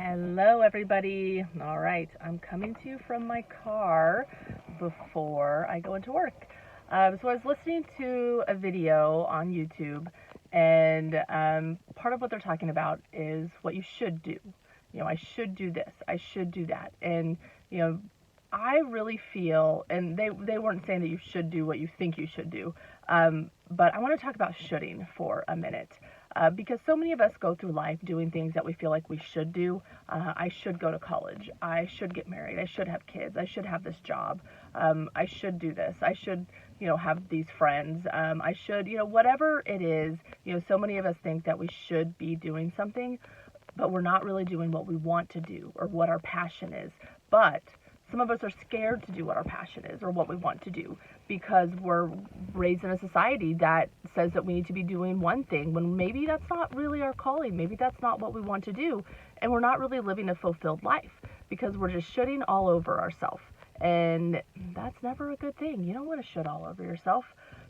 Hello, everybody. All right, I'm coming to you from my car before I go into work. So I was listening to a video on YouTube, and part of what they're talking about is what you should do. I should do this, I should do that, and you know, I really feel, and they weren't saying that you should do what you think you should do, but I want to talk about shoulding for a minute. Because so many of us go through life doing things that we feel like we should do. I should go to college. I should get married. I should have kids. I should have this job. I should do this. I should, have these friends. I should, whatever it is, so many of us think that we should be doing something, but we're not really doing what we want to do or what our passion is. But some of us are scared to do what our passion is or what we want to do because we're raised in a society that says that we need to be doing one thing when maybe that's not really our calling. Maybe that's not what we want to do. And we're not really living a fulfilled life because we're just shitting all over ourselves. And that's never a good thing. You don't want to shit all over yourself.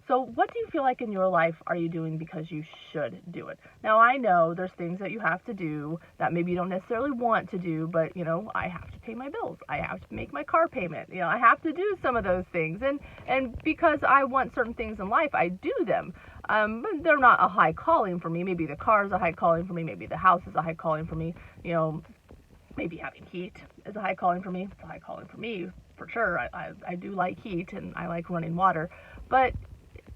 So what do you feel like in your life are you doing because you should do it? Now, I know there's things that you have to do that maybe you don't necessarily want to do, but, I have to pay my bills. I have to make my car payment. I have to do some of those things. And because I want certain things in life, I do them. But they're not a high calling for me. Maybe the car is a high calling for me. Maybe the house is a high calling for me. Maybe having heat is a high calling for me. It's a high calling for me, for sure. I do like heat and I like running water. But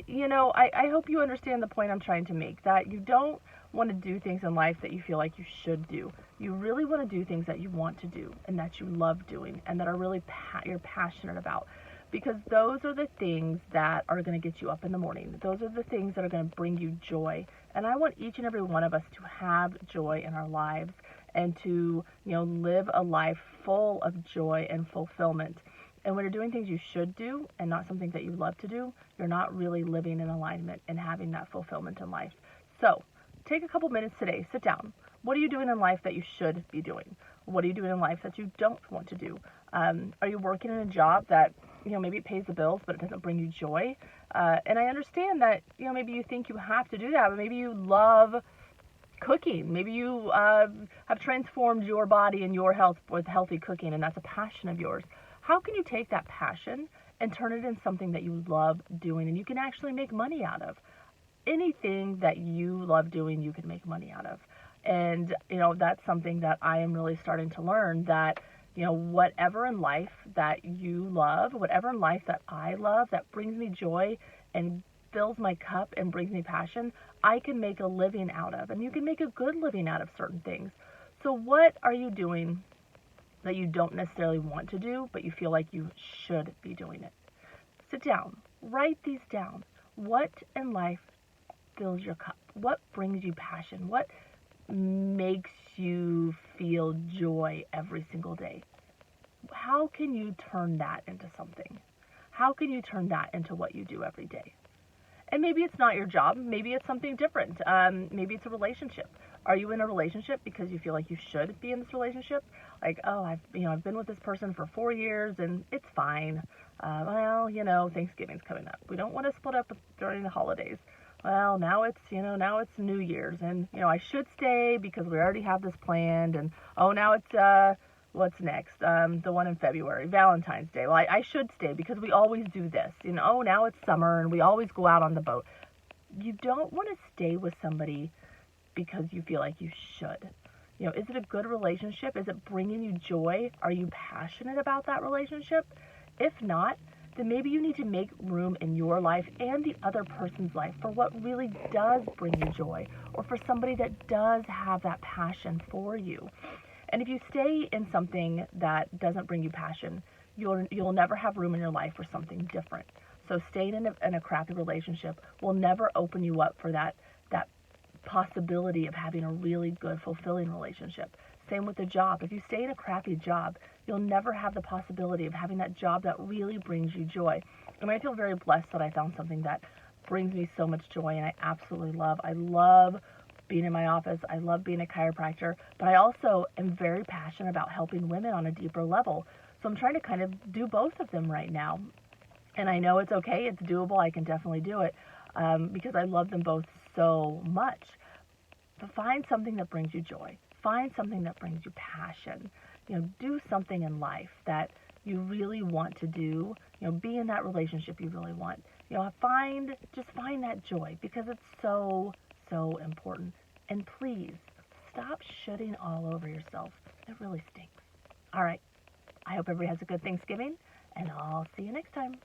I hope you understand the point I'm trying to make, that you don't want to do things in life that you feel like you should do. You really want to do things that you want to do and that you love doing and that are really you're passionate about, because those are the things that are going to get you up in the morning. Those are the things that are going to bring you joy. And I want each and every one of us to have joy in our lives and to, live a life full of joy and fulfillment. And when you're doing things you should do and not something that you love to do, you're not really living in alignment and having that fulfillment in life. So take a couple minutes today, sit down. What are you doing in life that you should be doing? What are you doing in life that you don't want to do? Are you working in a job that, maybe it pays the bills, but it doesn't bring you joy? And I understand that, maybe you think you have to do that, but maybe you love cooking. Maybe you have transformed your body and your health with healthy cooking, and that's a passion of yours. How can you take that passion and turn it into something that you love doing and you can actually make money out of? Anything that you love doing, you can make money out of. And, that's something that I am really starting to learn, that, whatever in life that you love, whatever in life that I love, that brings me joy and fills my cup and brings me passion, I can make a living out of. And you can make a good living out of certain things. So what are you doing that you don't necessarily want to do, but you feel like you should be doing it? Sit down, write these down. What in life fills your cup? What brings you passion? What makes you feel joy every single day? How can you turn that into something? How can you turn that into what you do every day? And maybe it's not your job. Maybe it's something different. Maybe it's a relationship. Are you in a relationship because you feel like you should be in this relationship? Like, oh, I've been with this person for 4 years and it's fine. Thanksgiving's coming up. We don't want to split up during the holidays. Well, now it's New Year's, and I should stay because we already have this planned. And now it's what's next? The one in February, Valentine's Day. Well, I should stay because we always do this. Now it's summer and we always go out on the boat. You don't want to stay with somebody because you feel like you should. Is it a good relationship? Is it bringing you joy? Are you passionate about that relationship? If not, then maybe you need to make room in your life and the other person's life for what really does bring you joy, or for somebody that does have that passion for you. And if you stay in something that doesn't bring you passion, you'll never have room in your life for something different. So staying in a crappy relationship will never open you up for that possibility of having a really good, fulfilling relationship. Same with the job. If you stay in a crappy job, you'll never have the possibility of having that job that really brings you joy. And I feel very blessed that I found something that brings me so much joy and I absolutely love. I love being in my office. I love being a chiropractor, but I also am very passionate about helping women on a deeper level. So I'm trying to kind of do both of them right now. And I know it's okay. It's doable. I can definitely do it because I love them both so much. But find something that brings you joy. find something that brings you passion. Do something in life that you really want to do. Be in that relationship you really want. Just find that joy, because it's so, so important. And please, stop shitting all over yourself. It really stinks. All right. I hope everybody has a good Thanksgiving, and I'll see you next time.